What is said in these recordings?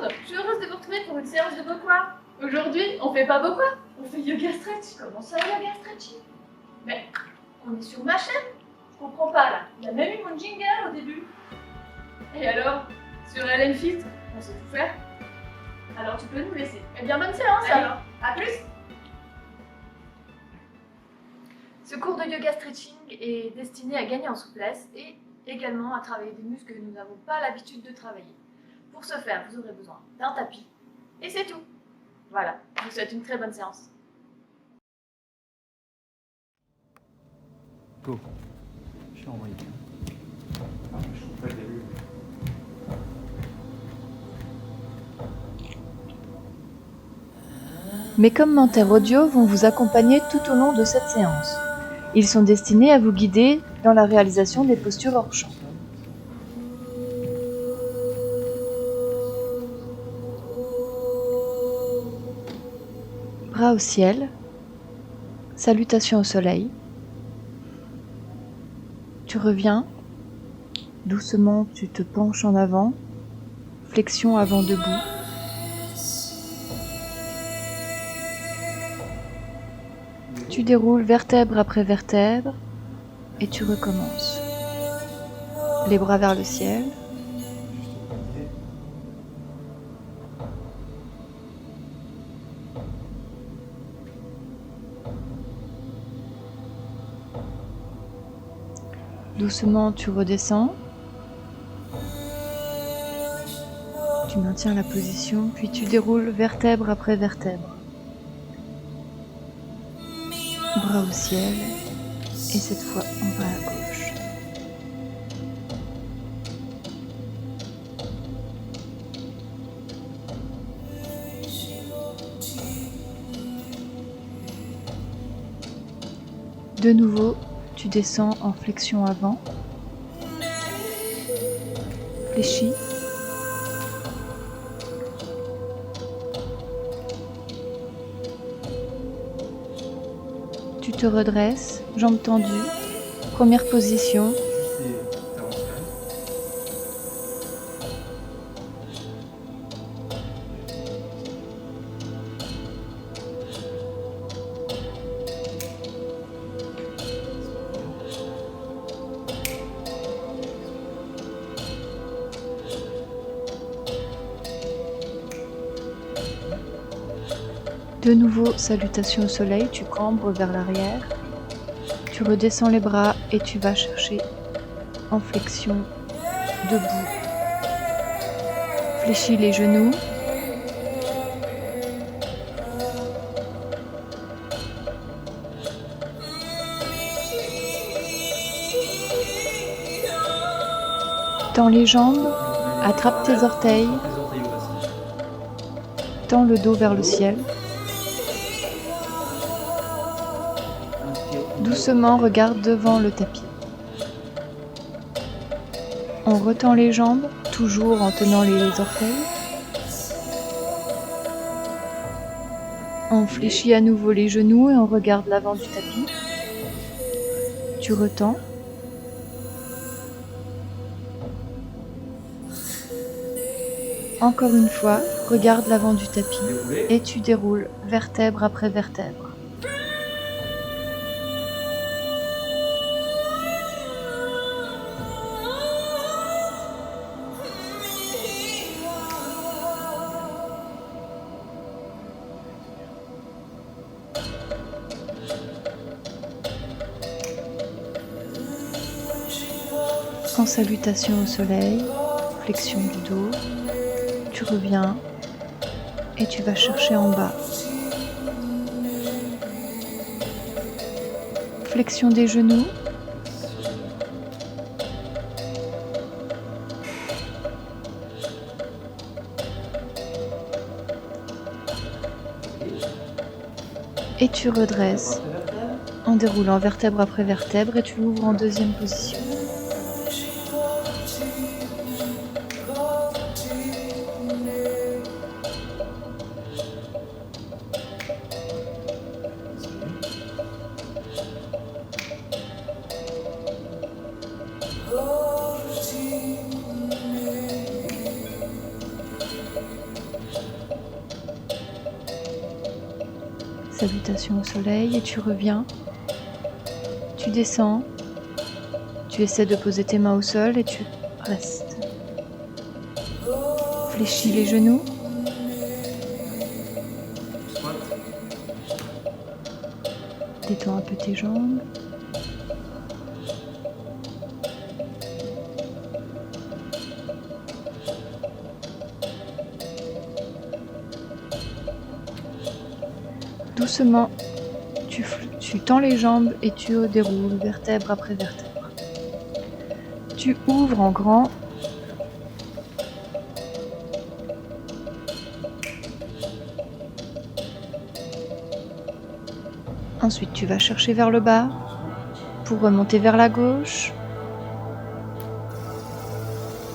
monde, je suis heureuse de vous retrouver pour une séance de Bokwa. Aujourd'hui, on fait pas Bokwa, on fait yoga stretch. Comment ça, yoga stretching? Mais on est sur ma chaîne. Je comprends pas là. Il y a même eu mon jingle au début. Et alors, sur LN Fit, on sait tout faire. Alors tu peux nous laisser. Eh bien, bonne séance. Allez. Alors. À plus. Ce cours de yoga stretching est destiné à gagner en souplesse et également à travailler des muscles que nous n'avons pas l'habitude de travailler. Pour ce faire, vous aurez besoin d'un tapis et c'est tout. Voilà, je vous souhaite une très bonne séance. Go. Je suis envoyé. Je trouve pas le début. Mes commentaires audio vont vous accompagner tout au long de cette séance. Ils sont destinés à vous guider dans la réalisation des postures hors champ. Bras au ciel, salutation au soleil. Tu reviens, doucement tu te penches en avant, flexion avant debout. Tu déroules vertèbre après vertèbre et tu recommences. Les bras vers le ciel. Doucement, tu redescends. Tu maintiens la position, puis tu déroules vertèbre après vertèbre. Bras au ciel, et cette fois en bas à gauche. De nouveau, tu descends en flexion avant, fléchis, tu te redresses, jambes tendues, première position, de nouveau, salutation au soleil, tu cambres vers l'arrière, tu redescends les bras et tu vas chercher en flexion, debout. Fléchis les genoux. Tends les jambes, attrape tes orteils, tends le dos vers le ciel. Doucement, regarde devant le tapis. On retend les jambes, toujours en tenant les orteils. On fléchit à nouveau les genoux et on regarde l'avant du tapis. Tu retends. Encore une fois, regarde l'avant du tapis et tu déroules vertèbre après vertèbre. En salutation au soleil, flexion du dos, tu reviens et tu vas chercher en bas. Flexion des genoux. Et tu redresses en déroulant vertèbre après vertèbre et tu l'ouvres en deuxième position. Salutations au soleil et tu reviens. Tu descends. Tu essaies de poser tes mains au sol et tu restes. Fléchis les genoux. Squat. Détends un peu tes jambes. Doucement, tu tends les jambes et tu déroules vertèbre après vertèbre. Tu ouvres en grand. Ensuite, tu vas chercher vers le bas pour remonter vers la gauche.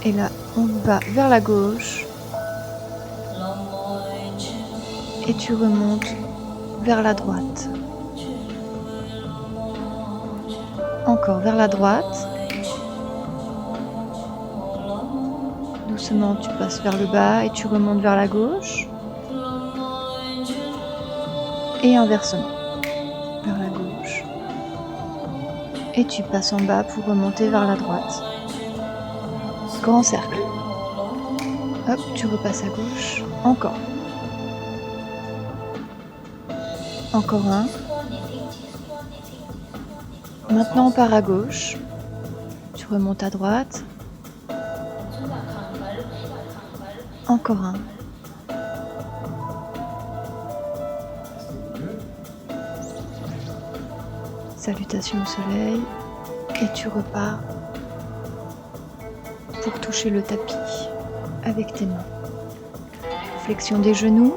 Et là, on va vers la gauche. Et tu remontes vers la droite. Encore vers la droite. Doucement, tu passes vers le bas et tu remontes vers la gauche. Et inversement, vers la gauche. Et tu passes en bas pour remonter vers la droite. Grand cercle. Hop, tu repasses à gauche. Encore. Encore un. Maintenant, on part à gauche. Tu remontes à droite. Encore un. Salutations au soleil. Et tu repars pour toucher le tapis avec tes mains. Flexion des genoux.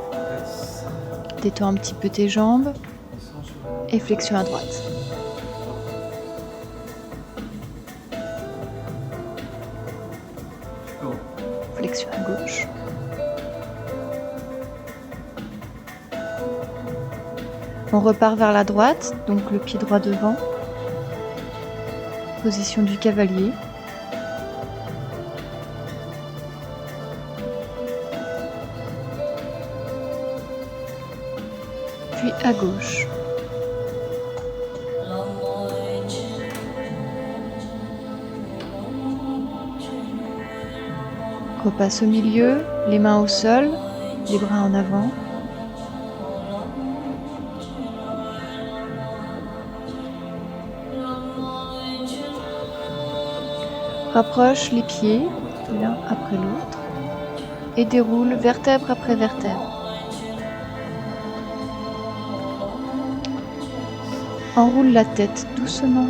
Détends un petit peu tes jambes. Et flexion à droite. Flexion à gauche. On repart vers la droite, donc le pied droit devant. Position du cavalier. Puis à gauche. Repasse au milieu, les mains au sol, les bras en avant. Rapproche les pieds, l'un après l'autre, et déroule vertèbre après vertèbre. Enroule la tête doucement,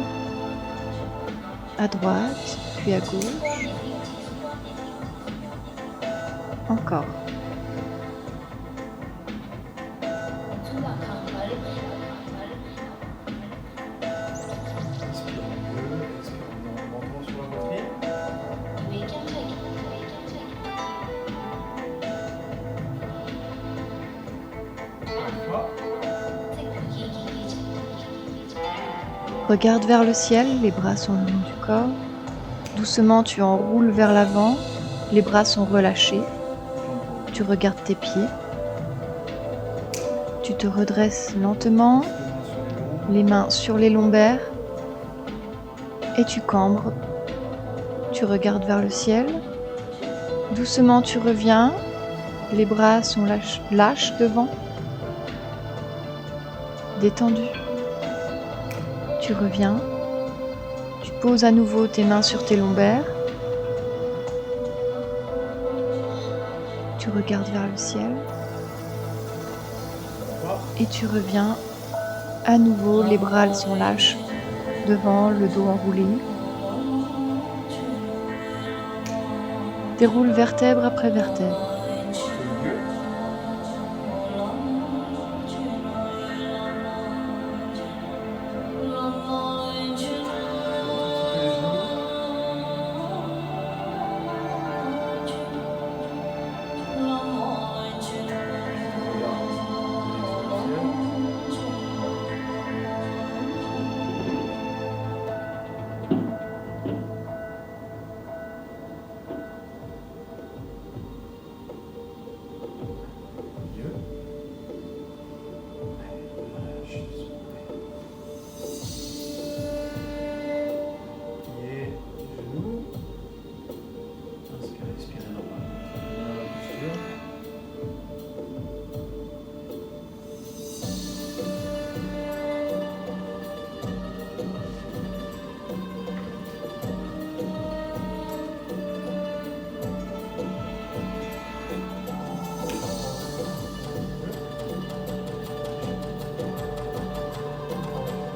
à droite, puis à gauche. Encore. Regarde vers le ciel, les bras sont le long du corps. Doucement, tu enroules vers l'avant, les bras sont relâchés. Tu regardes tes pieds. Tu te redresses lentement, les mains sur les lombaires. Et tu cambres. Tu regardes vers le ciel. Doucement, tu reviens. Les bras sont lâches devant. Détendu. Tu reviens. Tu poses à nouveau tes mains sur tes lombaires. Tu regardes vers le ciel. Et tu reviens. À nouveau, les bras sont lâches devant, le dos enroulé. Déroule vertèbre après vertèbre.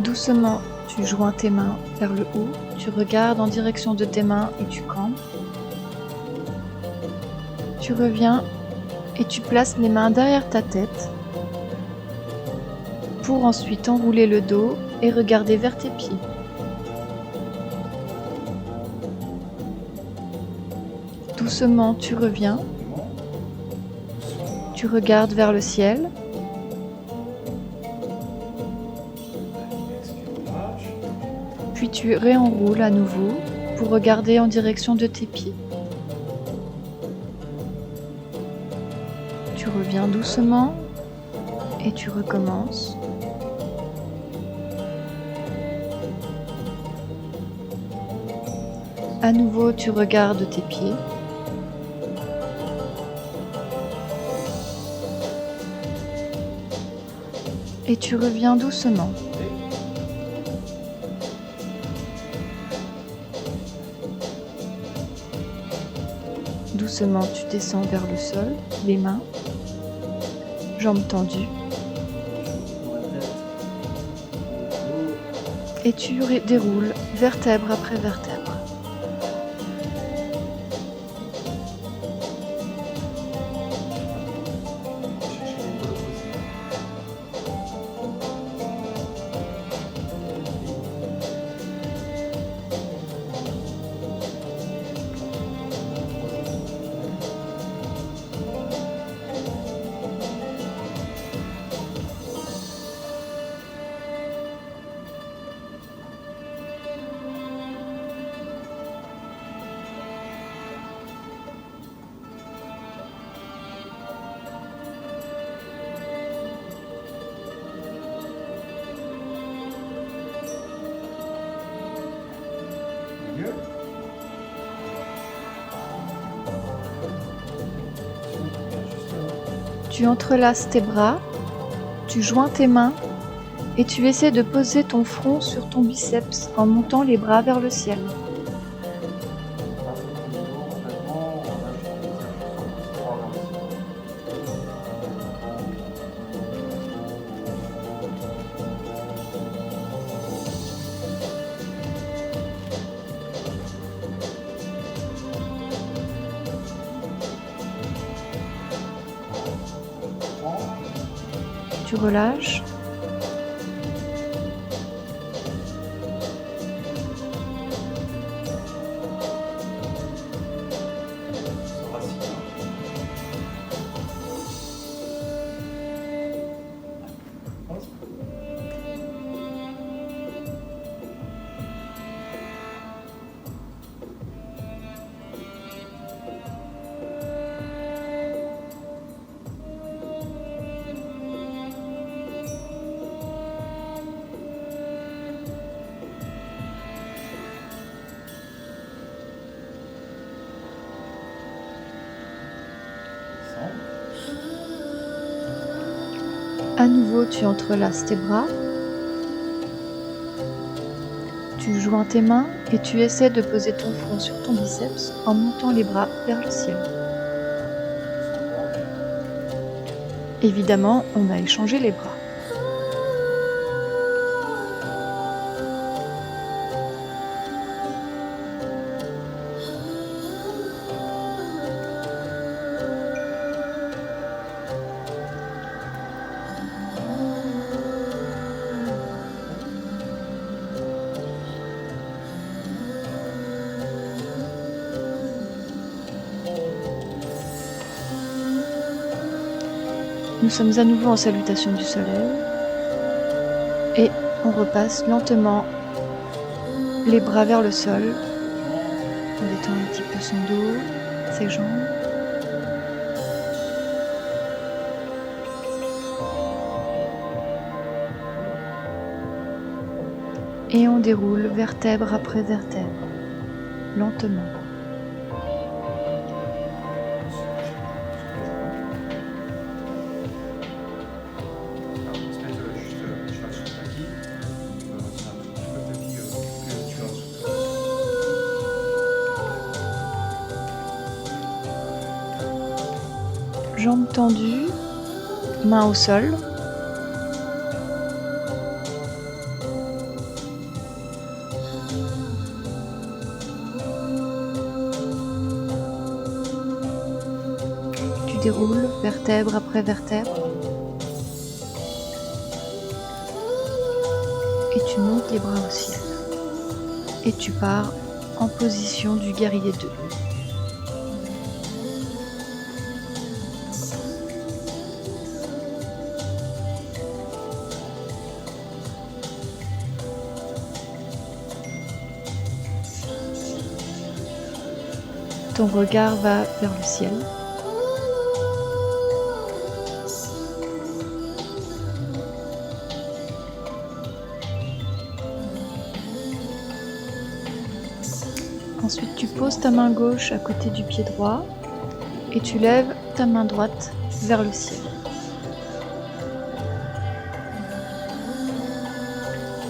Doucement, tu joins tes mains vers le haut, tu regardes en direction de tes mains et tu cambres. Tu reviens et tu places les mains derrière ta tête pour ensuite enrouler le dos et regarder vers tes pieds. Doucement, tu reviens, tu regardes vers le ciel. Puis tu réenroules à nouveau pour regarder en direction de tes pieds. Tu reviens doucement et tu recommences. À nouveau, tu regardes tes pieds. Et tu reviens doucement. Doucement, tu descends vers le sol, les mains, jambes tendues. Et tu déroules vertèbre après vertèbre. Tu entrelaces tes bras, tu joins tes mains et tu essaies de poser ton front sur ton biceps en montant les bras vers le ciel. Tu relâches. À nouveau, tu entrelaces tes bras, tu joins tes mains et tu essaies de poser ton front sur ton biceps en montant les bras vers le ciel. Évidemment, on a échangé les bras. Nous sommes à nouveau en salutation du soleil et on repasse lentement les bras vers le sol. On détend un petit peu son dos, ses jambes. Et on déroule vertèbre après vertèbre, lentement. Jambes tendues, mains au sol. déroules vertèbre après vertèbre. Et tu montes les bras au ciel. Et tu pars en position du guerrier 2. Ton regard va vers le ciel. Ensuite, tu poses ta main gauche à côté du pied droit et tu lèves ta main droite vers le ciel.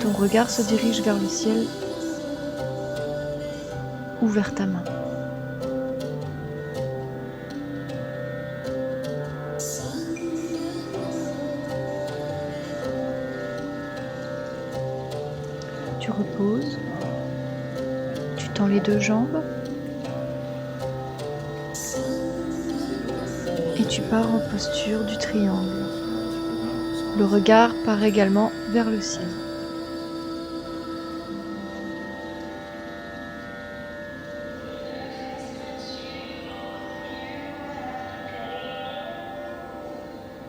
Ton regard se dirige vers le ciel ou vers ta main. Tu reposes, tu tends les deux jambes et tu pars en posture du triangle. Le regard part également vers le ciel.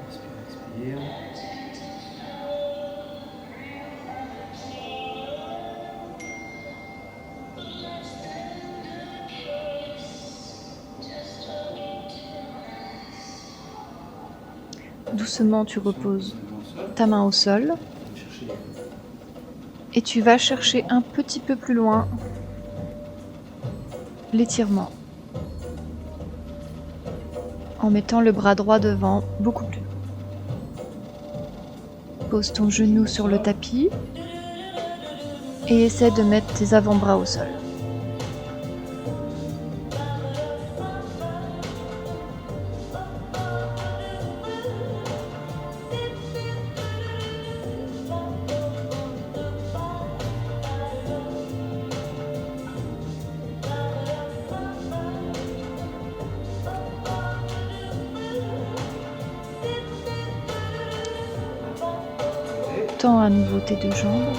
Expire. Doucement, tu reposes ta main au sol et tu vas chercher un petit peu plus loin l'étirement en mettant le bras droit devant beaucoup plus loin. Pose ton genou sur le tapis et essaie de mettre tes avant-bras au sol. Tends à nouveau tes deux jambes.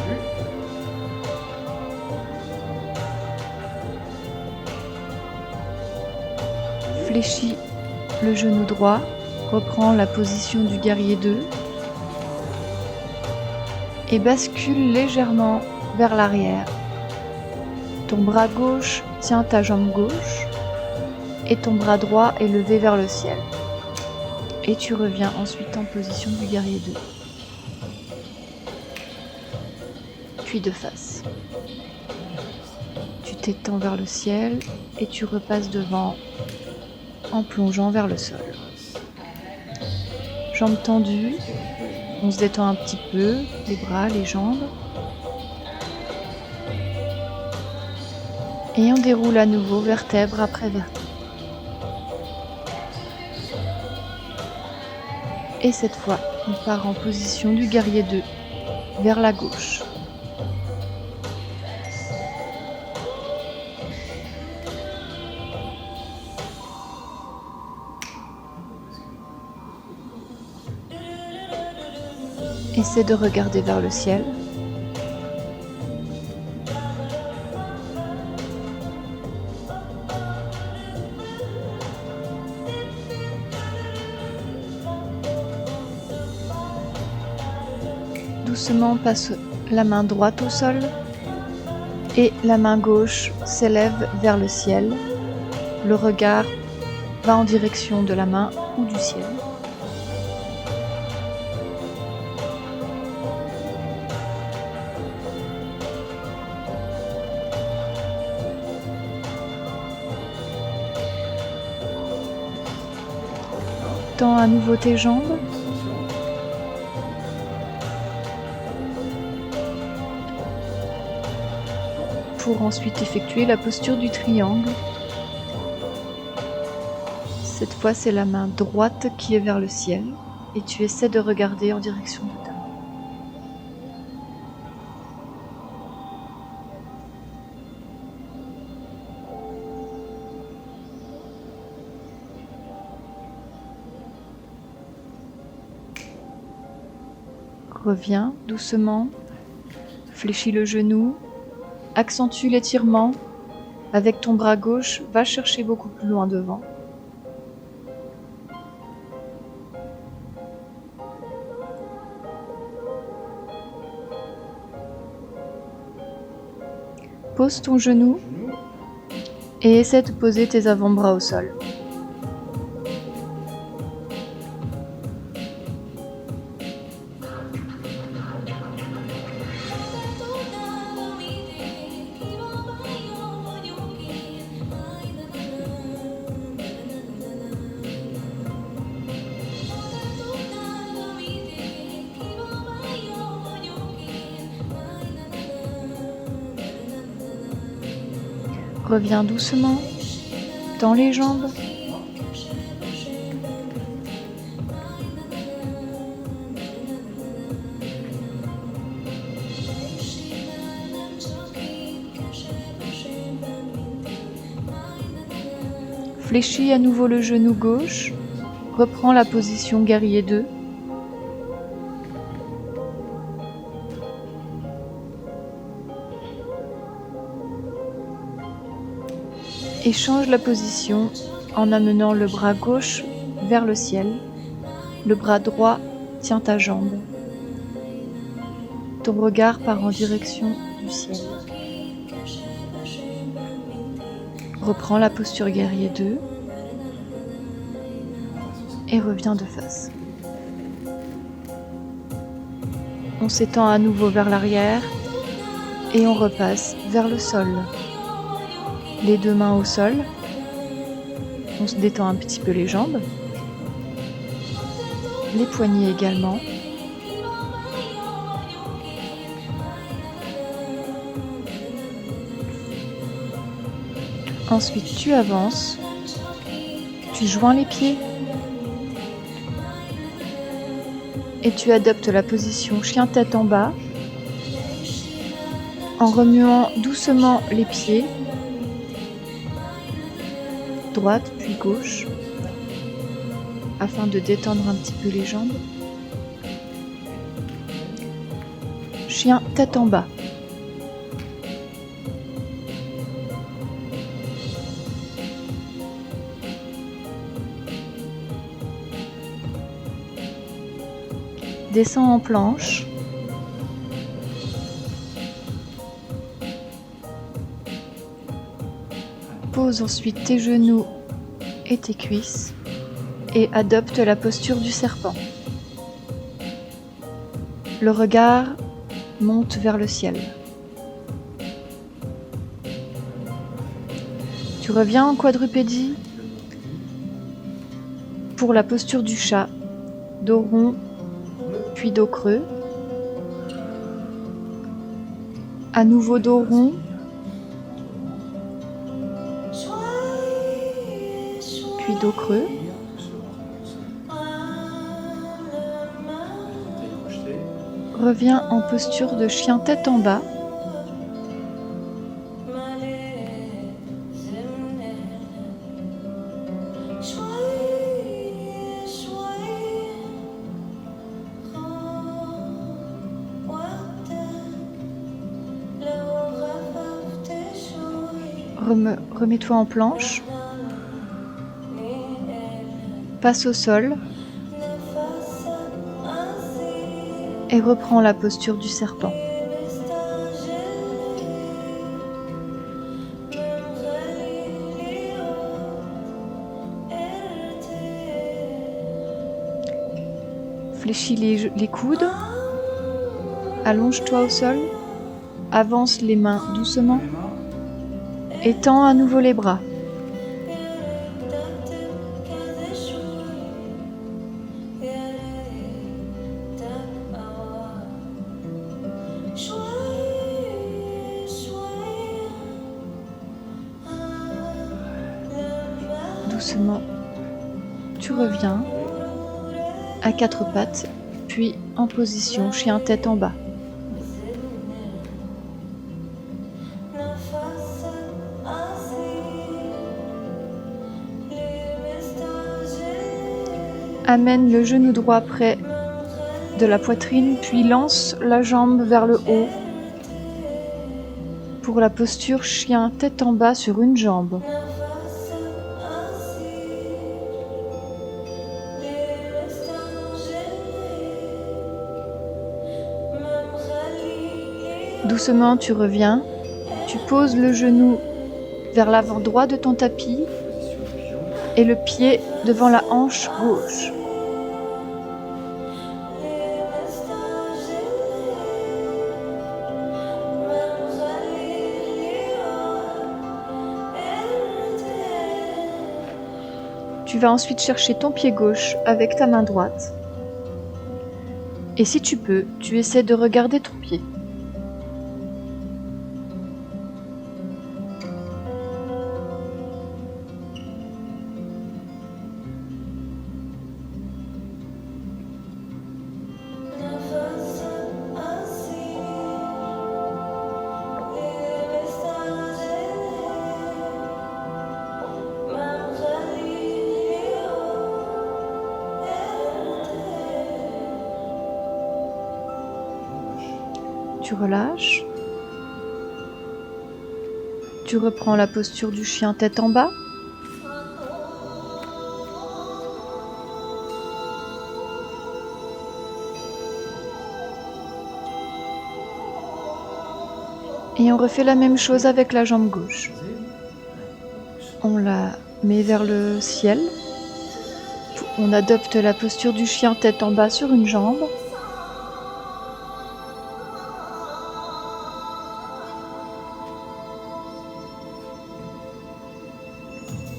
Fléchis le genou droit, reprends la position du guerrier 2 et bascule légèrement vers l'arrière. Ton bras gauche tient ta jambe gauche et ton bras droit est levé vers le ciel. Et tu reviens ensuite en position du guerrier 2. Puis de face. Tu t'étends vers le ciel et tu repasses devant en plongeant vers le sol. Jambes tendues, on se détend un petit peu, les bras, les jambes. Et on déroule à nouveau vertèbre après vertèbre. Et cette fois, on part en position du guerrier 2 vers la gauche. Essaie de regarder vers le ciel. Doucement passe la main droite au sol et la main gauche s'élève vers le ciel. Le regard va en direction de la main ou du ciel. Tends à nouveau tes jambes. Pour ensuite effectuer la posture du triangle. Cette fois, c'est la main droite qui est vers le ciel et tu essaies de regarder en direction de ta main. Reviens doucement, fléchis le genou, accentue l'étirement. Avec ton bras gauche, va chercher beaucoup plus loin devant. Pose ton genou et essaie de poser tes avant-bras au sol. Reviens doucement, tends les jambes. Fléchis à nouveau le genou gauche, reprends la position guerrier 2. Et change la position en amenant le bras gauche vers le ciel. Le bras droit tient ta jambe. Ton regard part en direction du ciel. Reprends la posture guerrier 2 et reviens de face. On s'étend à nouveau vers l'arrière et on repasse vers le sol. Les deux mains au sol, on se détend un petit peu les jambes, les poignets également. Ensuite, tu avances, tu joins les pieds et tu adoptes la position chien tête en bas en remuant doucement les pieds, droite puis gauche, afin de détendre un petit peu les jambes. Chien tête en bas. Descends en planche. Pose ensuite tes genoux et tes cuisses et adopte la posture du serpent. Le regard monte vers le ciel. Tu reviens en quadrupédie pour la posture du chat, dos rond puis dos creux. À nouveau dos rond. Puis dos creux. Reviens en posture de chien tête en bas. Remets-toi en planche. Passe au sol. Et reprends la posture du serpent. Fléchis les coudes. Allonge-toi au sol. Avance les mains doucement. Étends à nouveau les bras. Doucement, tu reviens à quatre pattes, puis en position chien tête en bas. Amène le genou droit près de la poitrine, puis lance la jambe vers le haut pour la posture chien tête en bas sur une jambe. Doucement, tu reviens, tu poses le genou vers l'avant droit de ton tapis et le pied devant la hanche gauche. Tu vas ensuite chercher ton pied gauche avec ta main droite. Et si tu peux, tu essaies de regarder ton pied. Tu relâches. Tu reprends la posture du chien tête en bas. Et on refait la même chose avec la jambe gauche. On la met vers le ciel. On adopte la posture du chien tête en bas sur une jambe.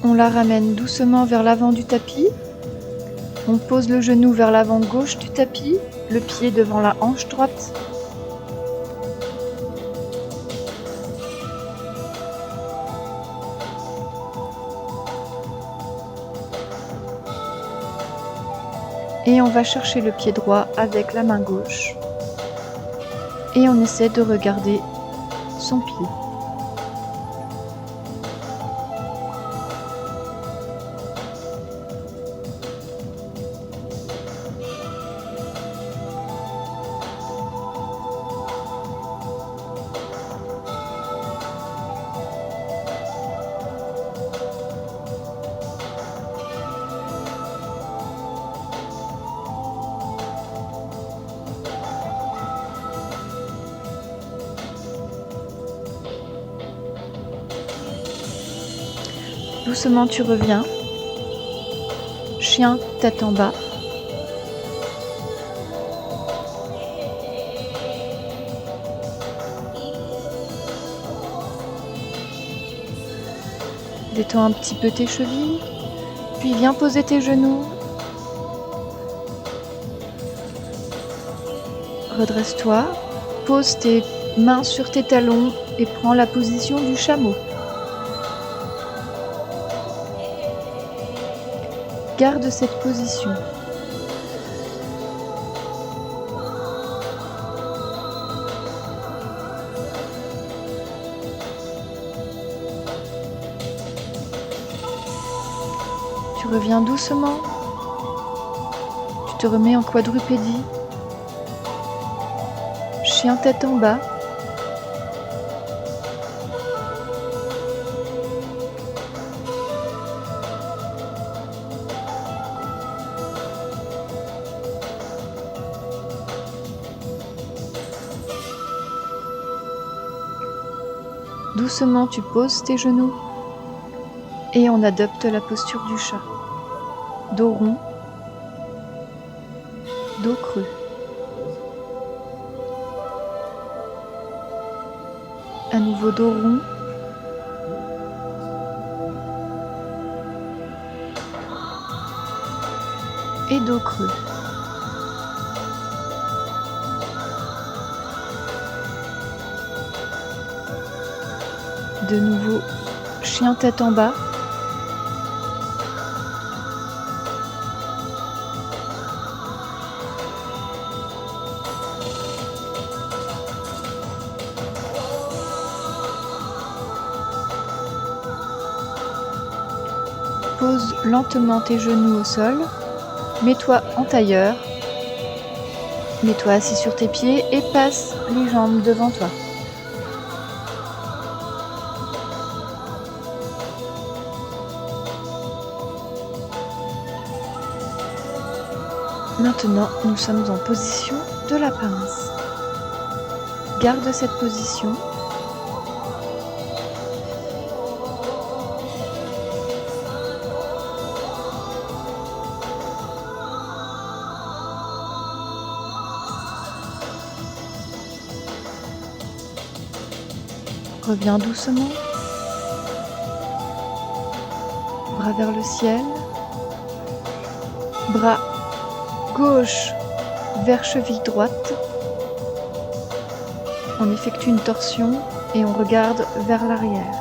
On la ramène doucement vers l'avant du tapis. On pose le genou vers l'avant gauche du tapis, le pied devant la hanche droite. Et on va chercher le pied droit avec la main gauche. Et on essaie de regarder son pied. Doucement, tu reviens. Chien, tête en bas. Détends un petit peu tes chevilles. Puis viens poser tes genoux. Redresse-toi. Pose tes mains sur tes talons et prends la position du chameau. Garde cette position. Tu reviens doucement. Tu te remets en quadrupédie. Chien tête en bas. Doucement, tu poses tes genoux et on adopte la posture du chat. Dos rond, dos creux. À nouveau dos rond. Et dos creux. De nouveau, chien tête en bas. Pose lentement tes genoux au sol. Mets-toi en tailleur. Mets-toi assis sur tes pieds et passe les jambes devant toi. Maintenant, nous sommes en position de la pince. Garde cette position. Reviens doucement. Bras vers le ciel. Bras gauche vers cheville droite. On effectue une torsion et on regarde vers l'arrière.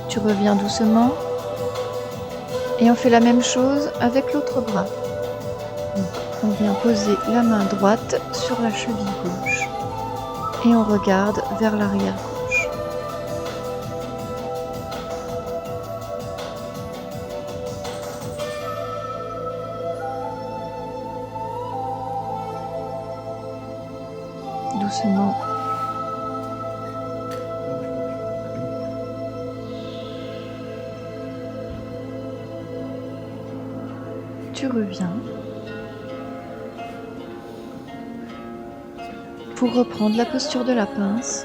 Tu reviens doucement et on fait la même chose avec l'autre bras. Donc, on vient poser la main droite sur la cheville gauche et on regarde vers l'arrière gauche. Doucement. Tu reviens pour reprendre la posture de la pince.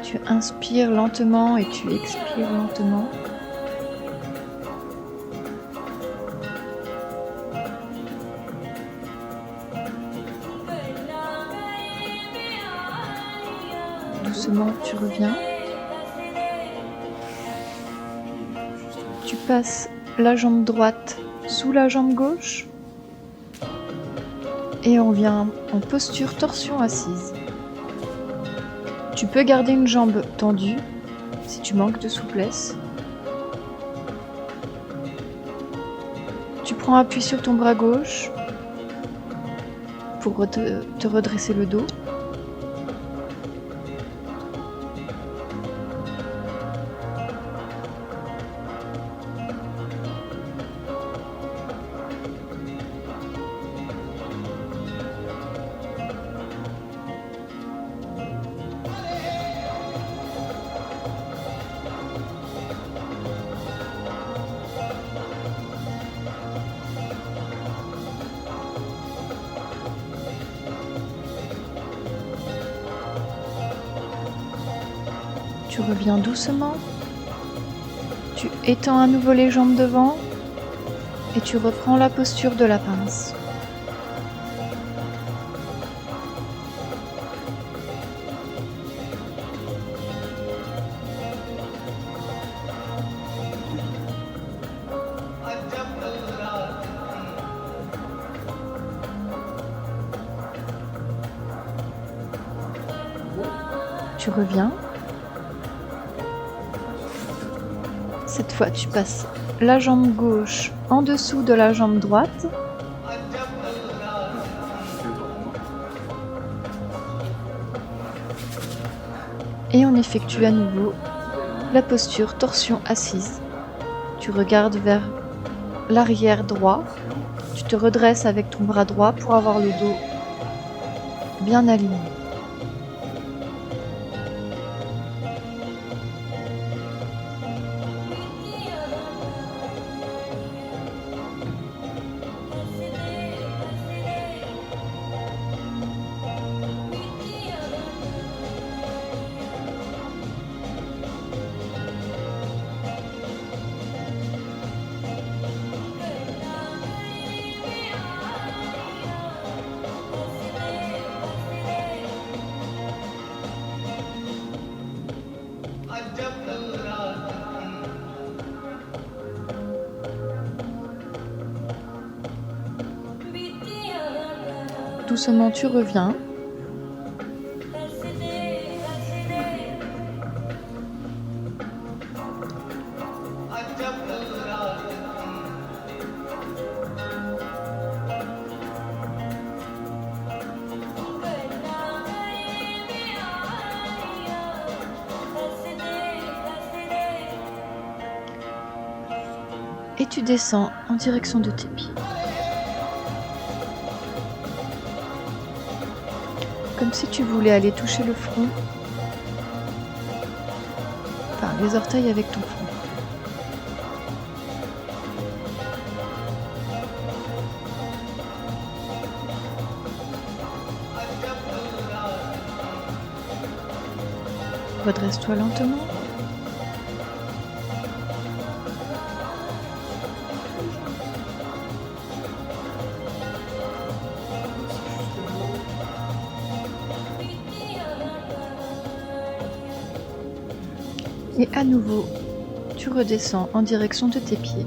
Tu inspires lentement et tu expires lentement. Doucement, tu reviens. Tu passes la jambe droite sous la jambe gauche et on vient en posture torsion assise. Tu peux garder une jambe tendue si tu manques de souplesse. Tu prends appui sur ton bras gauche pour te redresser le dos. Tu reviens doucement, tu étends à nouveau les jambes devant et tu reprends la posture de la pince. Tu reviens. Cette fois, tu passes la jambe gauche en dessous de la jambe droite. Et on effectue à nouveau la posture torsion assise. Tu regardes vers l'arrière droit. Tu te redresses avec ton bras droit pour avoir le dos bien aligné. Doucement, tu reviens. tu descends en direction de tes pieds. Comme si tu voulais aller toucher le front, enfin les orteils avec ton front. Redresse-toi lentement. Et à nouveau, tu redescends en direction de tes pieds.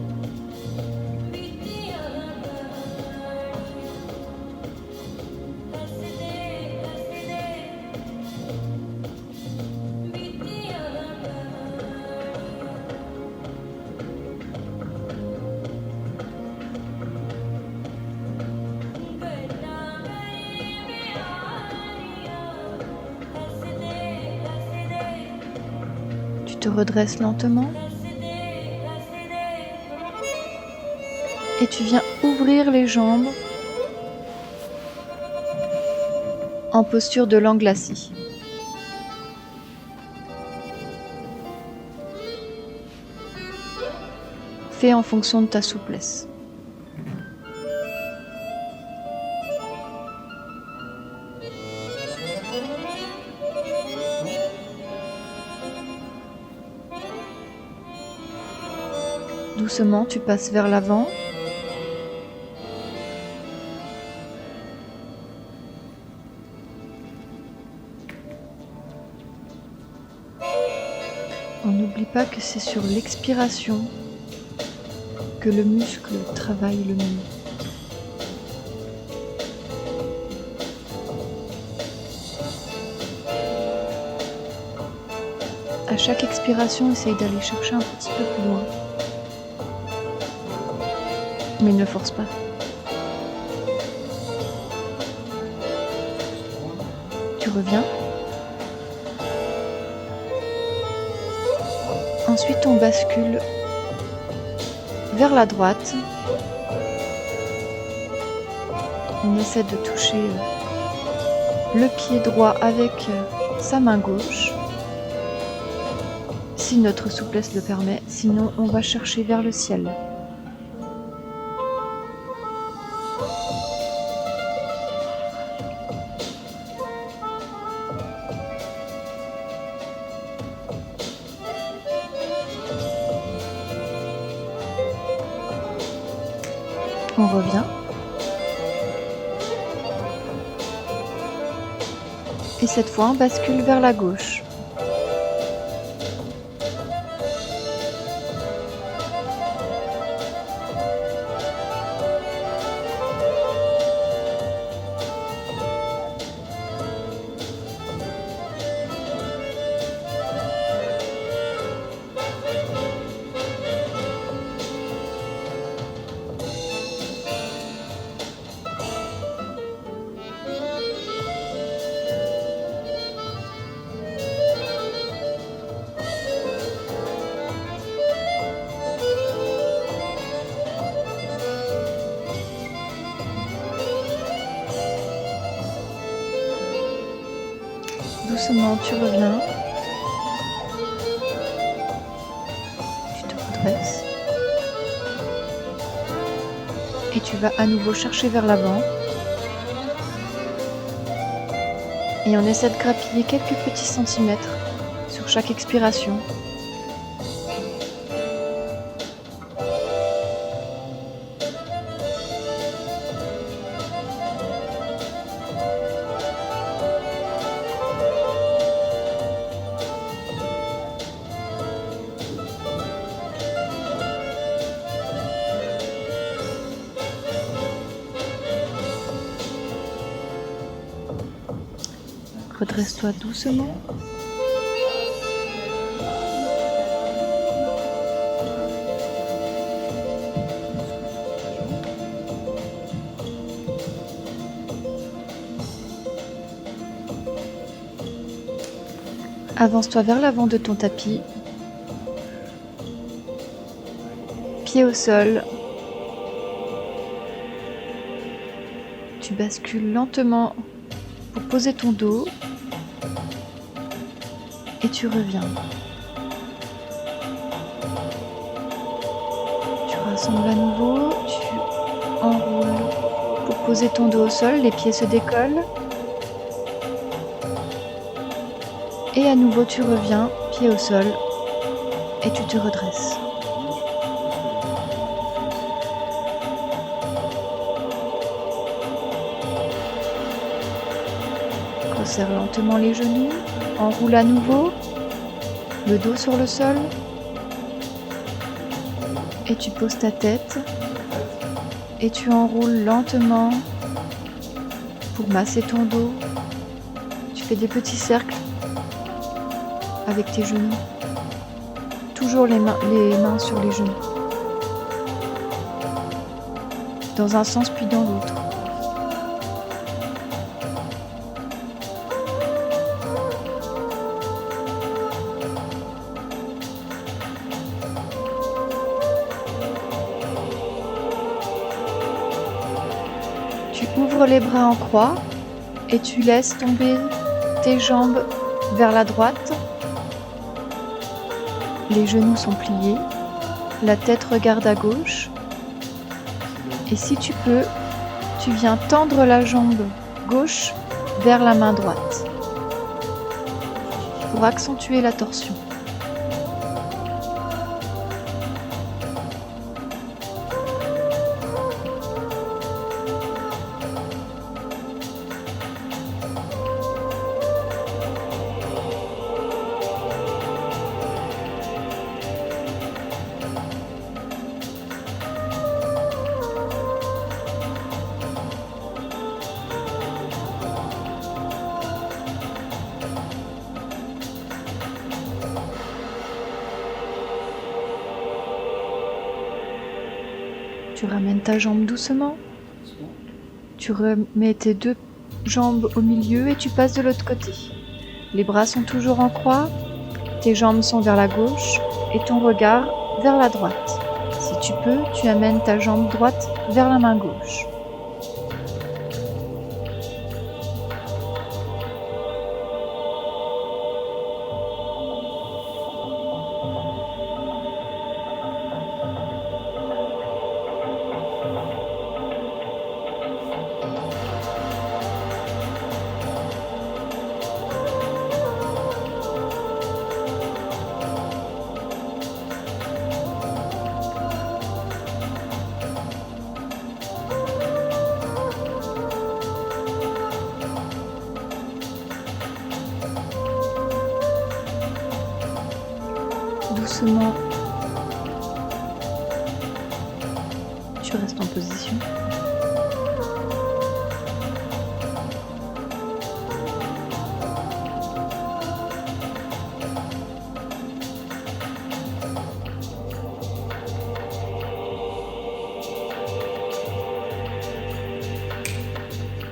Tu te redresses lentement et tu viens ouvrir les jambes en posture de langue assis. Fais en fonction de ta souplesse. Doucement, tu passes vers l'avant. On n'oublie pas que c'est sur l'expiration que le muscle travaille le mieux. À chaque expiration, essaye d'aller chercher un petit peu plus loin. Mais ne force pas. Tu reviens. Ensuite, on bascule vers la droite. On essaie de toucher le pied droit avec sa main gauche, si notre souplesse le permet. Sinon, on va chercher vers le ciel. On revient. Et cette fois, on bascule vers la gauche. Doucement, tu reviens. Tu te redresses. Et tu vas à nouveau chercher vers l'avant. Et on essaie de grappiller quelques petits centimètres sur chaque expiration. Redresse-toi doucement. Avance-toi vers l'avant de ton tapis. pieds au sol. Tu bascules lentement pour poser ton dos et tu reviens. Tu rassembles à nouveau, tu enroules pour poser ton dos au sol, les pieds se décollent. Et à nouveau tu reviens, pied au sol, et tu te redresses. Resserre lentement les genoux, enroule à nouveau, le dos sur le sol, et tu poses ta tête, et tu enroules lentement pour masser ton dos. Tu fais des petits cercles avec tes genoux, toujours les mains sur les genoux, dans un sens puis dans l'autre. Tu ouvres les bras en croix et tu laisses tomber tes jambes vers la droite. Les genoux sont pliés, la tête regarde à gauche. Et si tu peux, tu viens tendre la jambe gauche vers la main droite pour accentuer la torsion. Tu ramènes ta jambe doucement. Tu remets tes deux jambes au milieu et tu passes de l'autre côté. Les bras sont toujours en croix, tes jambes sont vers la gauche et ton regard vers la droite. Si tu peux, tu amènes ta jambe droite vers la main gauche. Doucement, tu restes en position.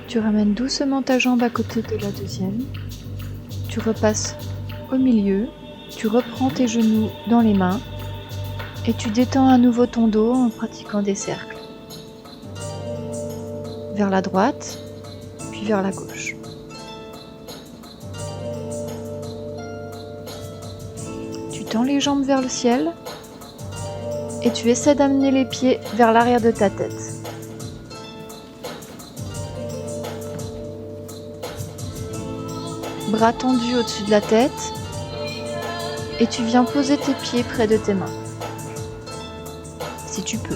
Tu ramènes doucement ta jambe à côté de la deuxième. Tu repasses au milieu. Tu reprends tes genoux dans les mains et tu détends à nouveau ton dos en pratiquant des cercles. Vers la droite, puis vers la gauche. Tu tends les jambes vers le ciel et tu essaies d'amener les pieds vers l'arrière de ta tête. Bras tendus au-dessus de la tête. Et tu viens poser tes pieds près de tes mains, si tu peux.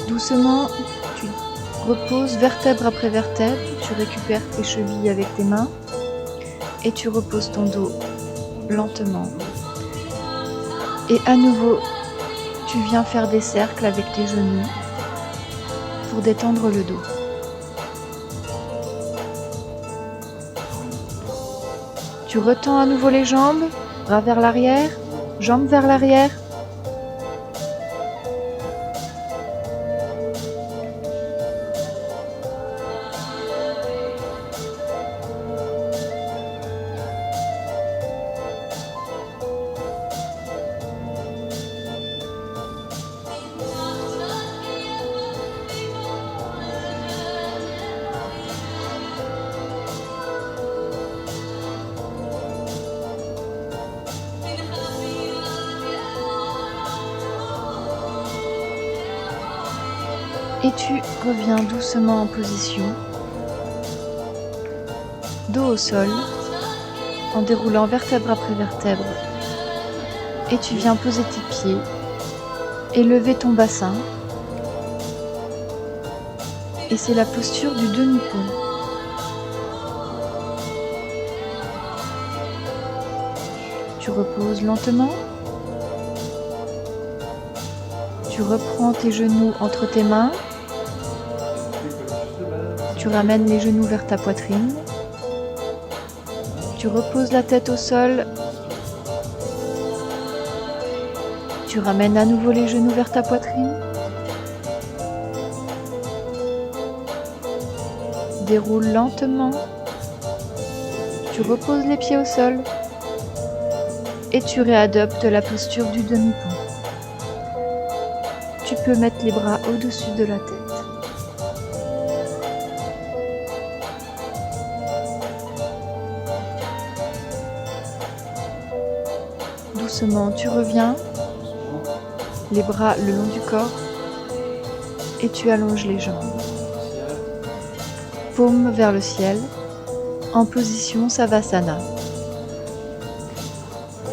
Doucement, tu reposes vertèbre après vertèbre, tu récupères tes chevilles avec tes mains et tu reposes ton dos lentement. Et à nouveau, tu viens faire des cercles avec tes genoux pour détendre le dos. Tu retends à nouveau les jambes, bras vers l'arrière, jambes vers l'arrière. Et tu reviens doucement en position, dos au sol, en déroulant vertèbre après vertèbre. Et tu viens poser tes pieds, élever ton bassin. Et c'est la posture du demi-pont. Tu reposes lentement. Tu reprends tes genoux entre tes mains. Tu ramènes les genoux vers ta poitrine. Tu reposes la tête au sol. Tu ramènes à nouveau les genoux vers ta poitrine. Déroule lentement. Tu reposes les pieds au sol. Et tu réadoptes la posture du demi-pont. Tu peux mettre les bras au-dessus de la tête. Doucement, tu reviens, les bras le long du corps, et tu allonges les jambes. Paume vers le ciel, en position Savasana.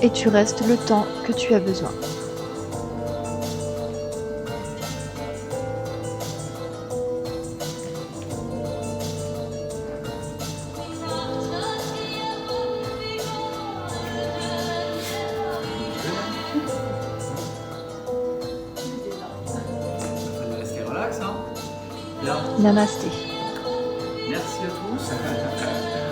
Et tu restes le temps que tu as besoin. Restez relax, hein. Bien. Namasté. Merci à tous.